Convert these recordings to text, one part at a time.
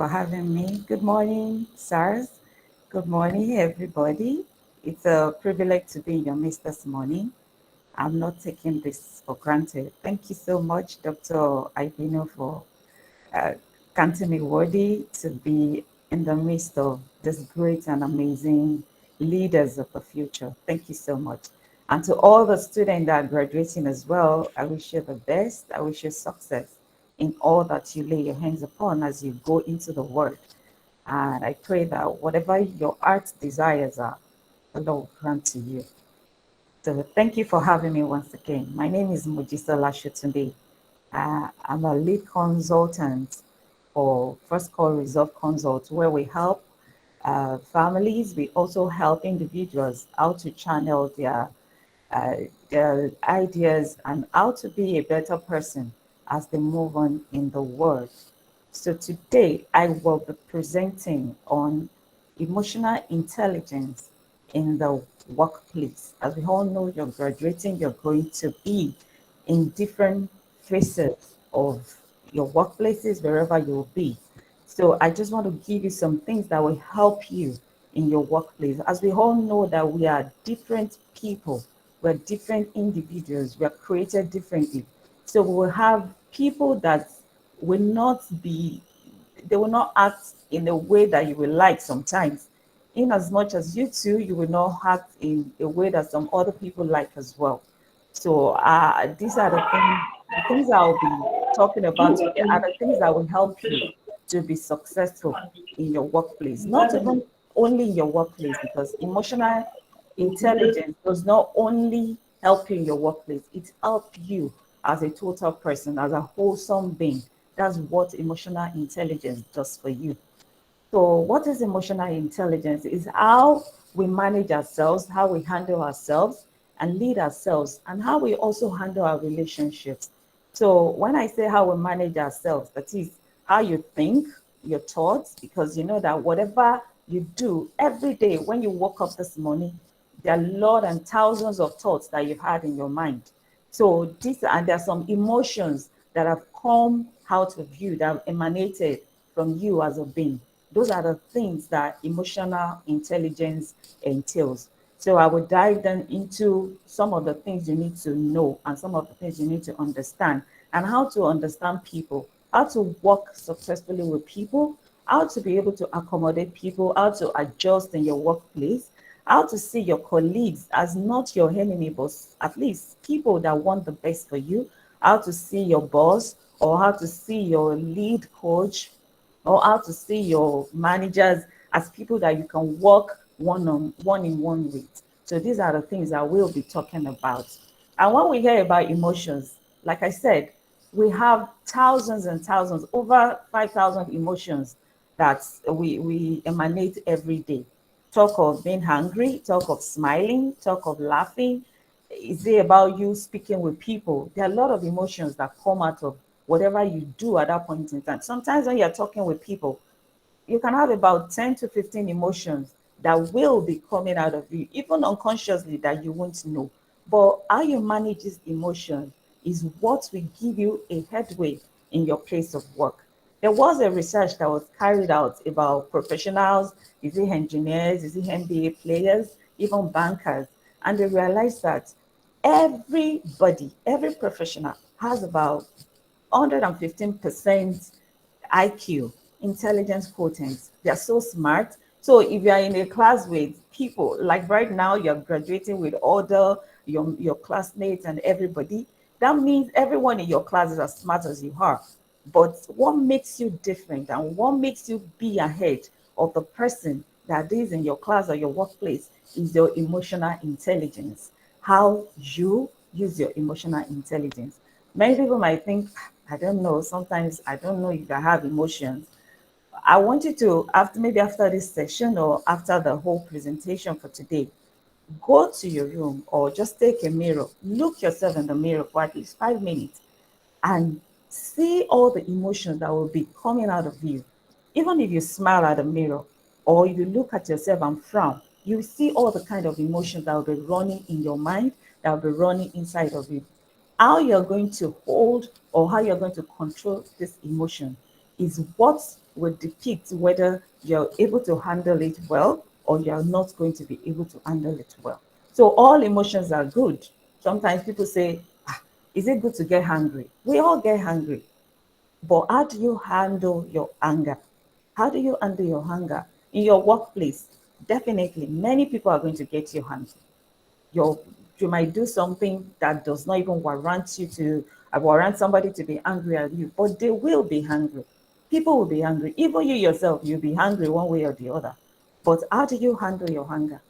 for having me. Good morning, SARS. Good morning, everybody. It's a privilege to be in your midst this morning. I'm not taking this for granted. Thank you so much, Dr. Ibino, for uh, counting me worthy to be in the midst of this great and amazing leaders of the future. Thank you so much. And to all the students that are graduating as well, I wish you the best. I wish you success in all that you lay your hands upon as you go into the world. And I pray that whatever your heart desires are, the Lord will grant to you. So thank you for having me once again. My name is Mojisola today. I'm a lead consultant for First Call Resolve Consult, where we help families. We also help individuals how to channel uh, their ideas and how to be a better person as they move on in the world. So today I will be presenting on emotional intelligence in the workplace. As we all know, you're graduating, you're going to be in different phases of your workplaces, wherever you'll be. So I just want to give you some things that will help you in your workplace. As we all know that we are different people, we're different individuals, we're created differently. So we will have people that will not be, they will not act in a way that you will like sometimes. In as much as you too, you will not act in a way that some other people like as well. So these are the things I'll be talking about today are the things that will help you to be successful in your workplace. Not even only in your workplace, because emotional intelligence does not only help you in your workplace, it helps you as a total person, as a wholesome being. That's what emotional intelligence does for you. So, what is emotional intelligence? Is how we manage ourselves, how we handle ourselves and lead ourselves, and how we also handle our relationships. So, when I say how we manage ourselves, that is how you think, your thoughts, because you know that whatever you do every day when you woke up this morning, there are lot and thousands of thoughts that you've had in your mind. So, this and there are some emotions that have come out of you that have emanated from you as a being. Those are the things that emotional intelligence entails. So I will dive then into some of the things you need to know and some of the things you need to understand and how to understand people, how to work successfully with people, how to be able to accommodate people, how to adjust in your workplace, how to see your colleagues as not your enemy, but at least people that want the best for you, how to see your boss or how to see your lead coach or how to see your managers as people that you can work one in one with. So these are the things that we'll be talking about. And when we hear about emotions, like I said, we have thousands and thousands, over 5,000 emotions that we emanate every day. Talk of being hungry, talk of smiling, talk of laughing. Is it about you speaking with people? There are a lot of emotions that come out of whatever you do at that point in time. Sometimes when you're talking with people, you can have about 10 to 15 emotions that will be coming out of you, even unconsciously, that you won't know. But how you manage these emotions is what will give you a headway in your place of work. There was a research that was carried out about professionals, is it engineers, is it MBA players, even bankers, and they realized that everybody, every professional has about 115% IQ, intelligence quotients. They are so smart. So if you are in a class with people, like right now, you're graduating with all your classmates and everybody, that means everyone in your class is as smart as you are. But what makes you different and what makes you be ahead of the person that is in your class or your workplace is your emotional intelligence. How you use your emotional intelligence. Many people might think, I don't know, sometimes I don't know if I have emotions. I want you to, after maybe after this session or after the whole presentation for today, go to your room or just take a mirror, look yourself in the mirror for at least 5 minutes and see all the emotions that will be coming out of you. Even if you smile at the mirror or if you look at yourself and frown, you see all the kind of emotions that will be running in your mind, that will be running inside of you. How you're going to hold or how you're going to control this emotion is what will depict whether you're able to handle it well or you're not going to be able to handle it well. So all emotions are good. Sometimes people say, ah, is it good to get hungry? We all get hungry. But how do you handle your anger? How do you handle your anger? In your workplace, definitely many people are going to get you angry. Your, you might do something that does not even warrant you to warrant somebody to be angry at you, but they will be angry. People will be angry. Even you yourself, you'll be angry one way or the other. But how do you handle your anger?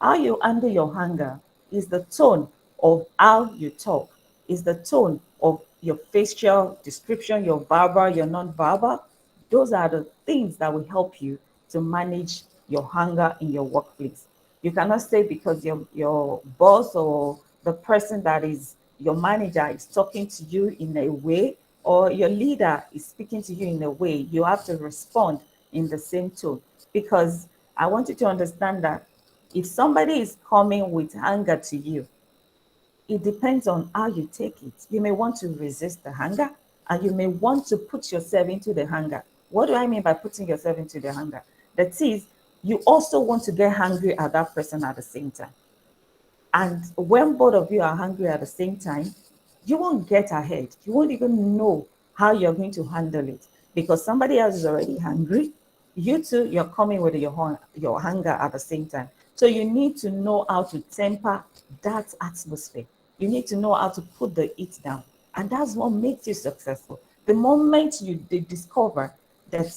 How you handle your anger is the tone of how you talk, is the tone of your facial description, your verbal, your non-verbal. Those are the things that will help you to manage your anger in your workplace. You cannot say because your boss or the person that is your manager is talking to you in a way, or your leader is speaking to you in a way, you have to respond in the same tone. Because I want you to understand that if somebody is coming with anger to you, it depends on how you take it. You may want to resist the anger, and you may want to put yourself into the anger. What do I mean by putting yourself into the anger? That is, you also want to get angry at that person at the same time. And when both of you are hungry at the same time, you won't get ahead. You won't even know how you're going to handle it because somebody else is already hungry. You two, you're coming with your hunger at the same time. So you need to know how to temper that atmosphere. You need to know how to put the heat down. And that's what makes you successful. The moment you discover that,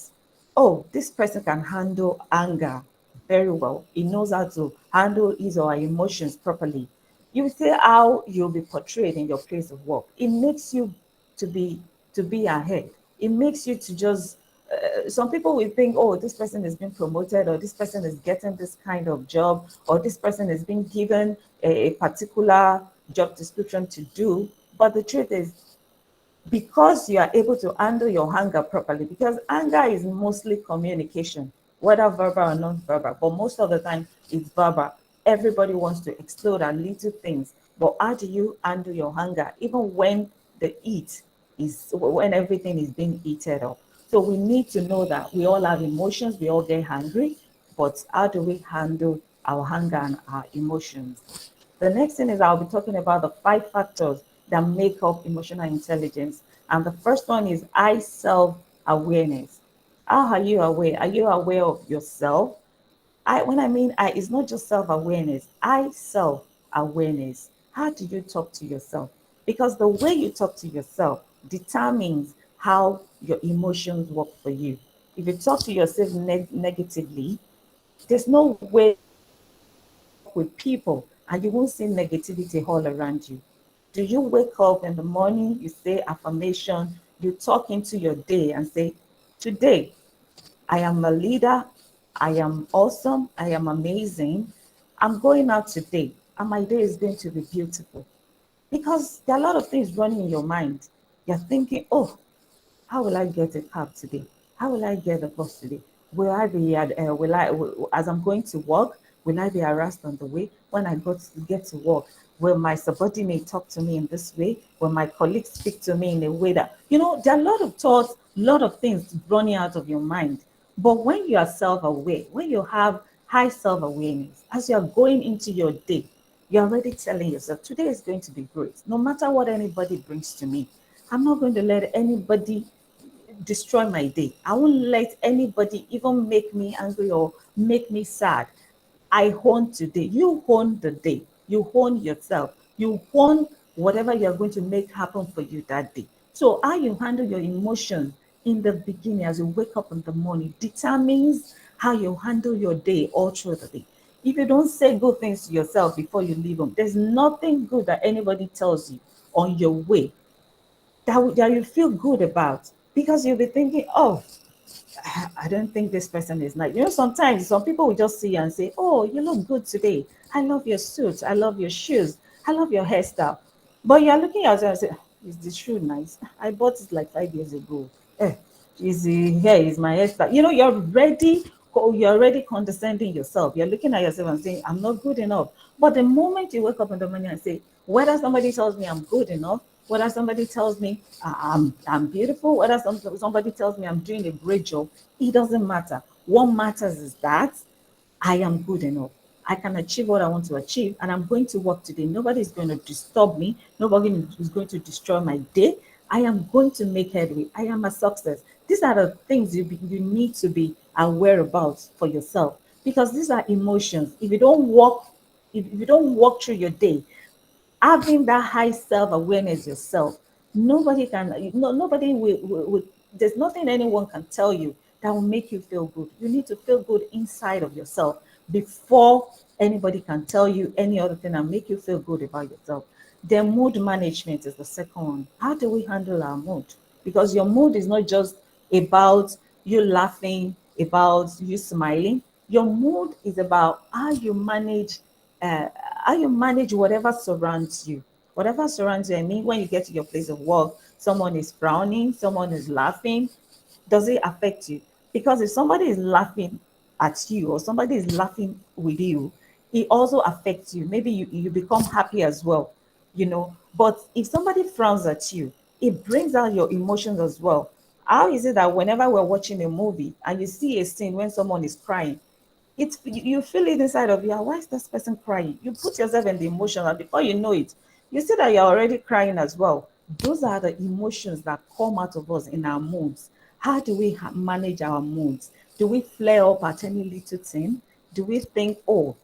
oh, this person can handle anger very well. He knows how to handle his or her emotions properly. You see how you'll be portrayed in your place of work. It makes you to be to be ahead. It makes you to just some people will think, oh, this person is being promoted, or this person is getting this kind of job, or this person is being given a particular job description to do. But the truth is, because you are able to handle your anger properly, because anger is mostly communication, whether verbal or non-verbal, but most of the time it's verbal. Everybody wants to explode at little things, but how do you handle your anger even when the heat is when everything is being heated up? So we need to know that we all have emotions, we all get angry, but how do we handle our anger and our emotions? The next thing is I'll be talking about the 5 factors that make up emotional intelligence. And the first one is I self-awareness. How are you aware? Are you aware of yourself? When I mean I, it's not just self-awareness. I self-awareness. How do you talk to yourself? Because the way you talk to yourself determines how your emotions work for you. If you talk to yourself negatively, there's no way you can work with people and you won't see negativity all around you. Do you wake up in the morning, you say affirmation, you talk into your day and say, today I am a leader, I am awesome, I am amazing, I'm going out today and my day is going to be beautiful. Because there are a lot of things running in your mind. You're thinking, oh, how will I get a cab today? How will I get a bus today? Will I be as I'm going to work, will I be harassed on the way? When I get to work, will my subordinate talk to me in this way? Will my colleagues speak to me in a way that, there are a lot of thoughts, a lot of things running out of your mind. But when you are self-aware, when you have high self-awareness, as you are going into your day, you're already telling yourself, today is going to be great. No matter what anybody brings to me, I'm not going to let anybody destroy my day. I won't let anybody even make me angry or make me sad. I own today. You own the day. You own yourself. You own whatever you're going to make happen for you that day. So how you handle your emotions in the beginning as you wake up in the morning determines how you handle your day all through the day. If you don't say good things to yourself before you leave home, there's nothing good that anybody tells you on your way that you feel good about, because you'll be thinking, oh, I don't think this person is nice. Sometimes some people will just see you and say, oh, you look good today. I love your suit. I love your shoes. I love your hairstyle. But you're looking at it and say, is the shoe nice? I bought it like 5 years ago. Eh, is the hair, is my hairstyle? You're already condescending yourself. You're looking at yourself and saying, I'm not good enough. But the moment you wake up in the morning and say, whether somebody tells me I'm good enough whether somebody tells me I'm beautiful, whether somebody tells me I'm doing a great job, it doesn't matter. What matters is that I am good enough. I can achieve what I want to achieve, and I'm going to work today. Nobody is going to disturb me. Nobody is going to destroy my day. I am going to make headway. I am a success. These are the things you need to be aware about for yourself, because these are emotions. If you don't walk through your day having that high self-awareness yourself, nobody can, no, nobody will, there's nothing anyone can tell you that will make you feel good. You need to feel good inside of yourself before anybody can tell you any other thing and make you feel good about yourself. Then mood management is the second one. How do we handle our mood? Because your mood is not just about you laughing, about you smiling. Your mood is about uh, how you manage whatever surrounds you. Whatever surrounds you. I mean, when you get to your place of work, someone is frowning, someone is laughing. Does it affect you? Because if somebody is laughing at you or somebody is laughing with you, it also affects you. Maybe you become happy as well, you know. But if somebody frowns at you, it brings out your emotions as well. How is it that whenever we're watching a movie and you see a scene when someone is crying, it's you feel it inside of you. "Ah, why is this person crying?" You put yourself in the emotion, and before you know it, you see that you're already crying as well. Those are the emotions that come out of us in our moods. How do we manage our moods? Do we flare up at any little thing? Do we think, oh,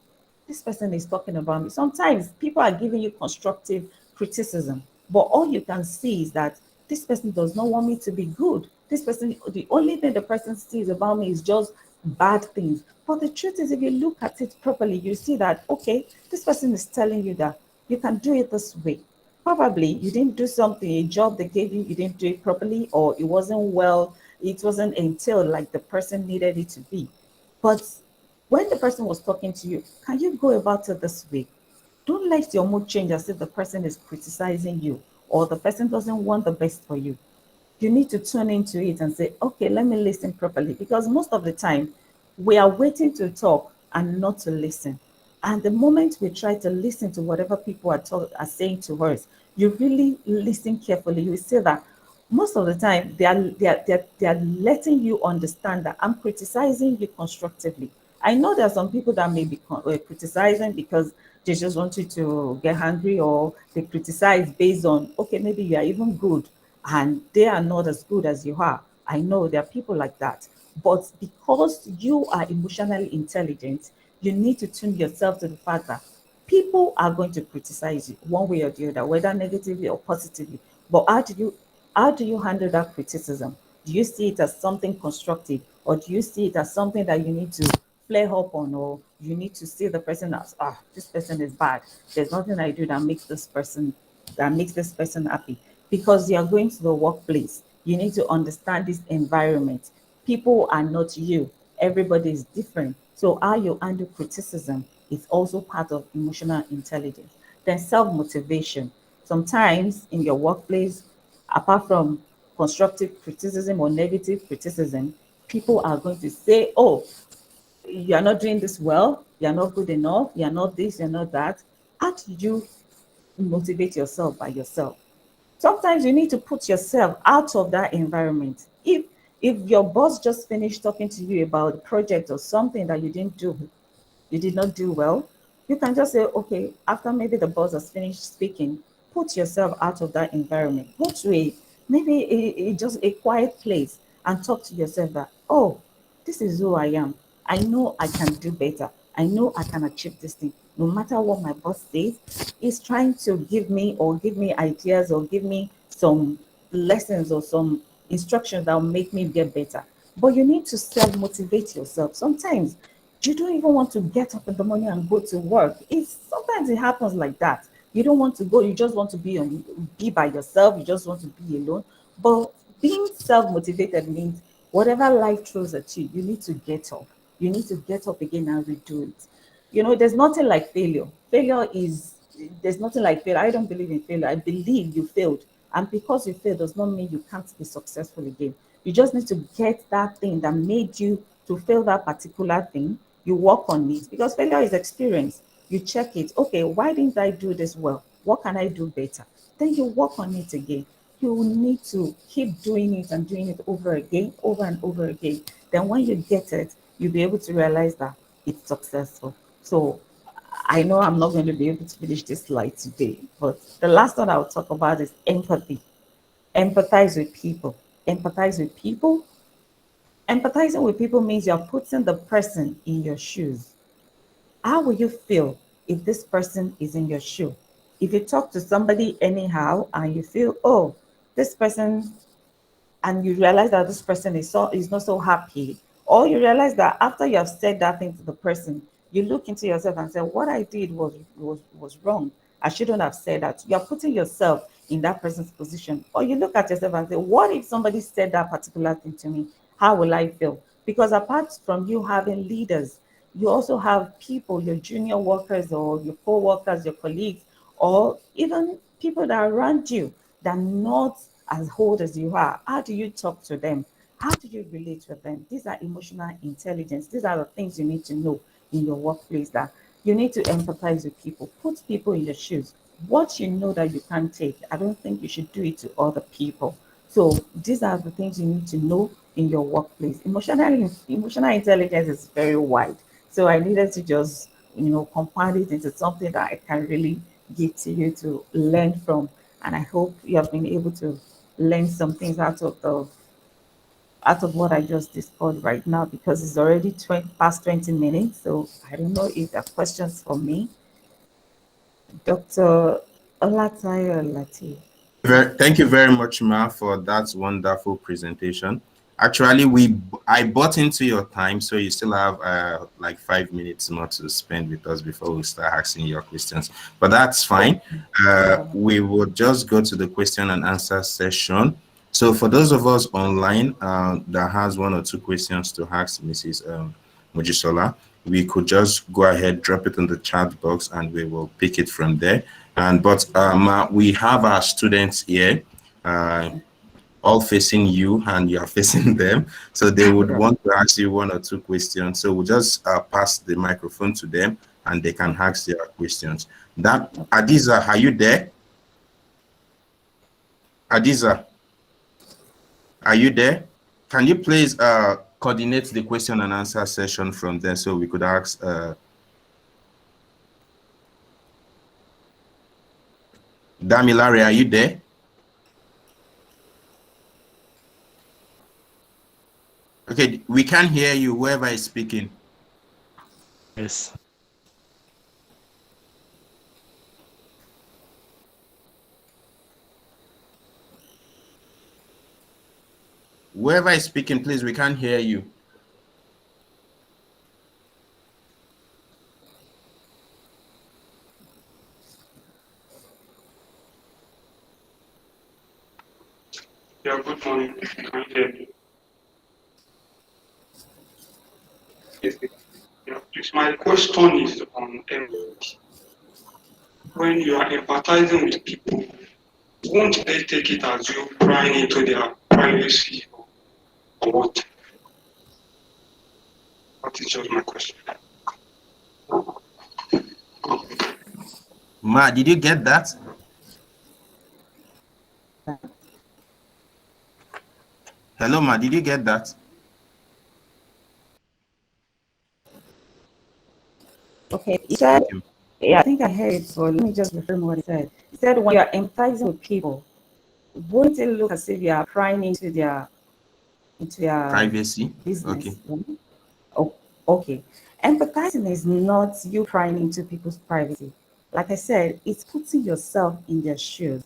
this person is talking about me? Sometimes people are giving you constructive criticism, but all you can see is that this person does not want me to be good. This person, the only thing the person sees about me is just bad things. But the truth is, if you look at it properly, you see that, okay, this person is telling you that you can do it this way. Probably you didn't do something, a job they gave you, you didn't do it properly, or it wasn't well, it wasn't entailed like the person needed it to be. But when the person was talking to you, can you go about it this way? Don't let your mood change as if the person is criticizing you or the person doesn't want the best for you. You need to tune into it and say, okay, let me listen properly. Because most of the time, we are waiting to talk and not to listen. And the moment we try to listen to whatever people are saying to us, you really listen carefully. You will see that most of the time they are letting you understand that I'm criticizing you constructively. I know there are some people that may be criticizing because they just want you to get angry, or they criticize based on, okay, maybe you are even good and they are not as good as you are. I know there are people like that. But because you are emotionally intelligent, you need to tune yourself to the fact that people are going to criticize you one way or the other, whether negatively or positively. But how do you handle that criticism? Do you see it as something constructive, or do you see it as something that you need to flare up on, or you need to see the person as, this person is bad. There's nothing I do that makes this person happy. Because you are going to the workplace, you need to understand this environment. People are not you. Everybody is different. So how you handle criticism is also part of emotional intelligence. Then self-motivation. Sometimes in your workplace, apart from constructive criticism or negative criticism, people are going to say, oh, you're not doing this well, you're not good enough, you're not this, you're not that. How do you motivate yourself by yourself? Sometimes you need to put yourself out of that environment. If your boss just finished talking to you about a project or something that you did not do well, you can just say, okay, after maybe the boss has finished speaking, put yourself out of that environment. Go to maybe just a quiet place and talk to yourself that, oh, this is who I am. I know I can do better. I know I can achieve this thing. No matter what my boss says, he's trying to give me ideas or give me some lessons or some instructions that will make me get better. But you need to self motivate yourself. Sometimes you don't even want to get up in the morning and go to work. It's sometimes it happens like that. You don't want to go, you just want to be by yourself, you just want to be alone. But being self-motivated means whatever life throws at you, you need to get up. You need to get up again and redo it. There's nothing like failure. There's nothing like failure. I don't believe in failure. I believe you failed. And because you failed does not mean you can't be successful again. You just need to get that thing that made you to fail that particular thing. You work on it, because failure is experience. You check it. Okay, why didn't I do this well? What can I do better? then you work on it again. You need to keep doing it and doing it over again, over and over again. Then when you get it, you'll be able to realize that it's successful. So I know I'm not going to be able to finish this slide today, but the last one I'll talk about is empathy. Empathize with people. Empathize with people. Empathizing with people means you're putting the person in your shoes. How will you feel if this person is in your shoe? If you talk to somebody anyhow and you feel, oh, this person, and you realize that this person is not so happy, or you realize that after you have said that thing to the person, you look into yourself and say, what I did was wrong. I shouldn't have said that. You're putting yourself in that person's position. Or you look at yourself and say, what if somebody said that particular thing to me? How will I feel? Because apart from you having leaders, you also have people, your junior workers or your co-workers, your colleagues, or even people that are around you that are not as old as you are. How do you talk to them? How do you relate with them? These are emotional intelligence. These are the things you need to know in your workplace, that you need to empathize with people, put people in your shoes. What you know that you can't take, I don't think you should do it to other people. So these are the things you need to know in your workplace. Emotional intelligence is very wide. So I needed to just, compound it into something that I can really give to you to learn from. And I hope you have been able to learn some things out of what I just discussed right now, because it's already past 20 minutes. So I don't know if there are questions for me. Dr. Olatayo Lati. Thank you very much, Ma, for that wonderful presentation. Actually, I bought into your time, so you still have like 5 minutes more to spend with us before we start asking your questions. But that's fine. We will just go to the question and answer session. So for those of us online that has one or two questions to ask Mrs. Mojisola, we could just go ahead, drop it in the chat box, and we will pick it from there. But we have our students here, all facing you, and you are facing them. So they would want to ask you one or two questions. So we'll just pass the microphone to them, and they can ask their questions. Adiza, are you there? Adiza, are you there? Can you please coordinate the question and answer session from there so we could ask Damilare, are you there? Okay, we can hear you, whoever is speaking. Yes. Whoever is speaking, please, we can't hear you. Yeah, good morning. Can you hear me? Yes. Yeah, please. My question is on empathy. When you are empathizing with people, won't they take it as you prying into their privacy or what? That is just my question. Ma, did you get that? Hello, Ma, did you get that? Okay, he said, yeah, I think I heard it, but let me just reframe what he said. He said, when you're empathizing with people, wouldn't it look as if you are prying into their Privacy? business? Okay. Oh, okay. Empathizing is not you prying into people's privacy. Like I said, it's putting yourself in their shoes.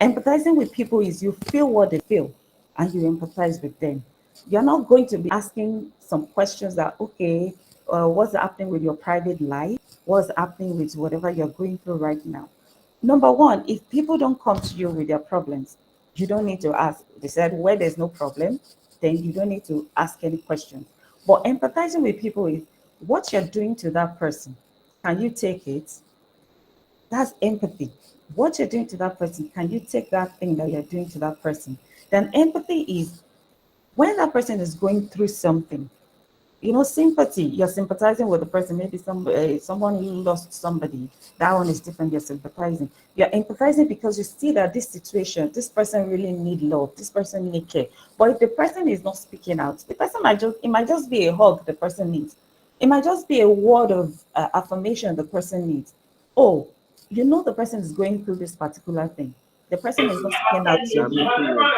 Empathizing with people is you feel what they feel and you empathize with them. You're not going to be asking some questions that, okay, what's happening with your private life? What's happening with whatever you're going through right now? Number one, if people don't come to you with their problems, you don't need to ask. They said, where there's no problem, then you don't need to ask any questions. But empathizing with people is what you're doing to that person. Can you take it? That's empathy. What you're doing to that person, can you take that thing that you're doing to that person? Then empathy is when that person is going through something, sympathy. You're sympathizing with the person. Maybe someone who lost somebody. That one is different. You're sympathizing. You're empathizing because you see that this situation, this person really need love. This person need care. But if the person is not speaking out, the person it might just be a hug the person needs. It might just be a word of affirmation the person needs. Oh, the person is going through this particular thing. The person is not speaking out to You are you. breaking up.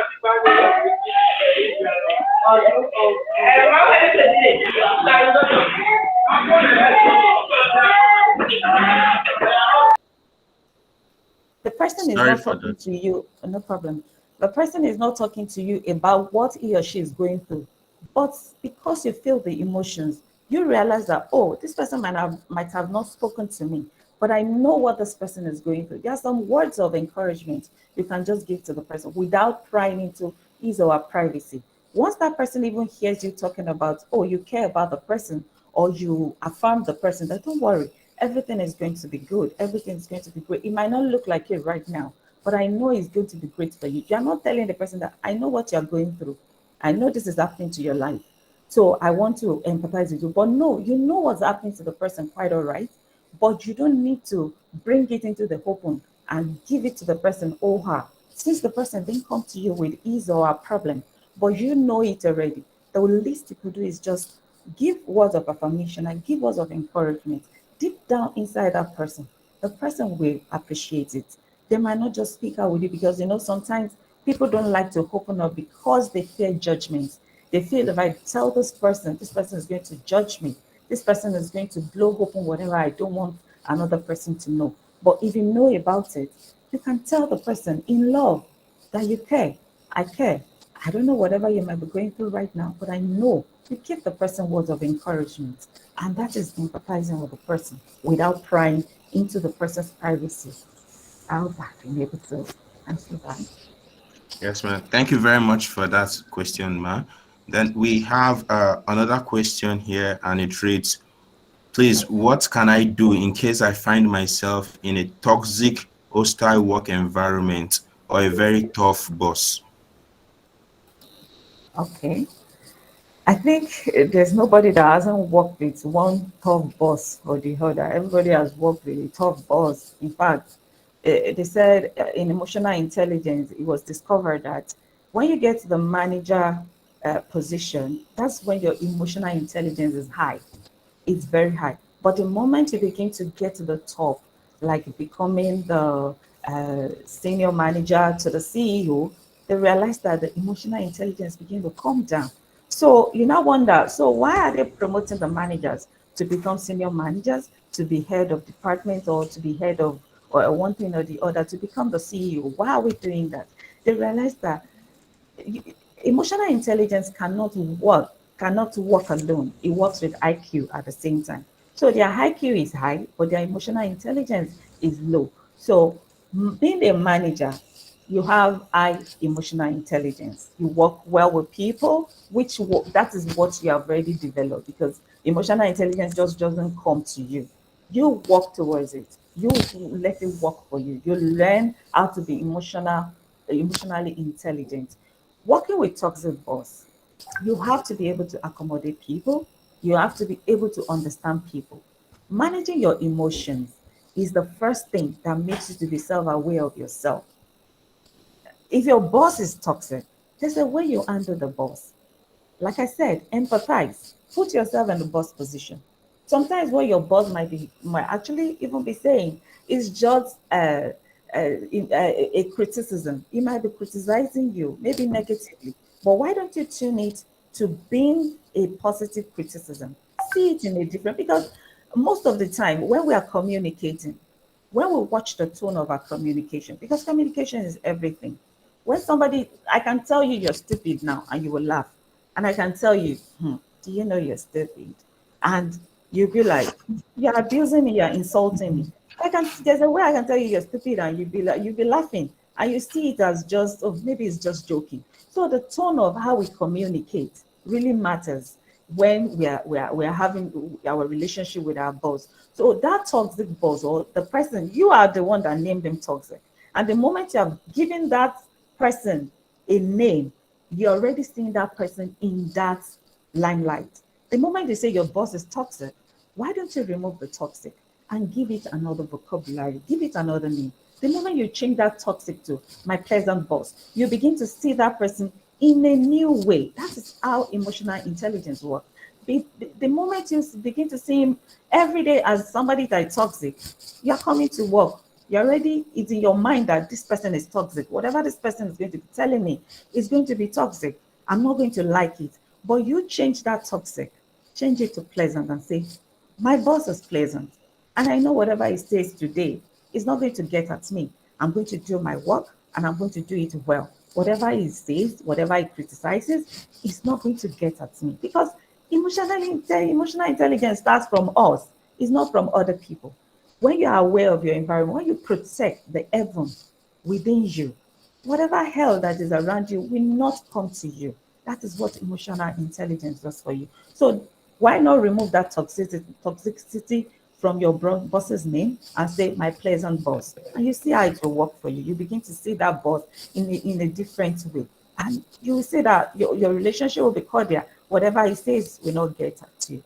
The person is Sorry not for talking that. to you, no problem. The person is not talking to you about what he or she is going through. But because you feel the emotions, you realize that, oh, this person might have not spoken to me, but I know what this person is going through. There are some words of encouragement you can just give to the person without prying into his or her privacy. Once that person even hears you talking about, oh, you care about the person, or you affirm the person, that don't worry, everything is going to be good. Everything is going to be great. It might not look like it right now, but I know it's going to be great for you. You're not telling the person that I know what you're going through. I know this is happening to your life. So I want to empathize with you. But no, you know what's happening to the person quite all right. But you don't need to bring it into the open and give it to the person or her. Since the person didn't come to you with his or her problem, but you know it already, the least you could do is just give words of affirmation and give words of encouragement deep down inside that person. The person will appreciate it. They might not just speak out with you because sometimes people don't like to open up because they fear judgment. They feel if I tell this person is going to judge me. This person is going to blow open whatever I don't want another person to know. But if you know about it, you can tell the person in love that you care. I care. I don't know whatever you might be going through right now, but I know you give the person words of encouragement. And that is empathizing with the person without prying into the person's privacy. I hope I've been able to answer that. Yes, ma'am. Thank you very much for that question, ma'am. Then we have another question here, and it reads, please, what can I do in case I find myself in a toxic, hostile work environment or a very tough boss? Okay. I think there's nobody that hasn't worked with one tough boss or the other. Everybody has worked with a tough boss. In fact, they said in emotional intelligence, it was discovered that when you get to the manager position, that's when your emotional intelligence is high. It's very high. But the moment you begin to get to the top, like becoming the senior manager to the CEO, they realize that the emotional intelligence begin to come down. So you now wonder, so why are they promoting the managers to become senior managers, to be head of department, or to be head of or one thing or the other, to become the CEO? Why are we doing that? They realize that emotional intelligence cannot work alone. It works with IQ at the same time. So their IQ is high, but their emotional intelligence is low. So being a manager, you have high emotional intelligence. You work well with people, that is what you have already developed, because emotional intelligence just doesn't come to you. You work towards it. You let it work for you. You learn how to be emotionally intelligent. Working with toxic boss, you have to be able to accommodate people. You have to be able to understand people. Managing your emotions is the first thing that makes you to be self-aware of yourself. If your boss is toxic, there's a way you handle the boss. Like I said, empathize. Put yourself in the boss position. Sometimes what your boss might actually even be saying is just a criticism. He might be criticizing you, maybe negatively. But why don't you tune it to being a positive criticism? See it in a different, because most of the time when we are communicating, when we watch the tone of our communication, because communication is everything. When somebody, I can tell you you're stupid now and you will laugh. And I can tell you, do you know you're stupid? And you'll be like, you're abusing me, you're insulting me. There's a way I can tell you you're stupid and you'll be laughing. And you see it as just, oh, maybe it's just joking. So the tone of how we communicate really matters when we are having our relationship with our boss. So that toxic boss, or the person, you are the one that named them toxic. And the moment you have given that person a name, you're already seeing that person in that limelight. The moment you say your boss is toxic, why don't you remove the toxic and give it another vocabulary, give it another name? The moment you change that toxic to my pleasant boss, you begin to see that person in a new way. That is how emotional intelligence works. The moment you begin to see him every day as somebody that is toxic, you're coming to work. You're already, it's in your mind that this person is toxic. Whatever this person is going to be telling me is going to be toxic. I'm not going to like it. But you change that toxic, change it to pleasant and say, my boss is pleasant. And I know whatever he says today is not going to get at me. I'm going to do my work and I'm going to do it well. Whatever he says, whatever he criticizes, is not going to get at me. Because emotional intelligence starts from us, it's not from other people. When you are aware of your environment, when you protect the heaven within you, whatever hell that is around you will not come to you. That is what emotional intelligence does for you. So why not remove that toxicity from your boss's name and say my pleasant boss, and you see how it will work for you. You begin to see that boss in a different way, and you will see that your relationship will be cordial. Whatever he says will not get at you.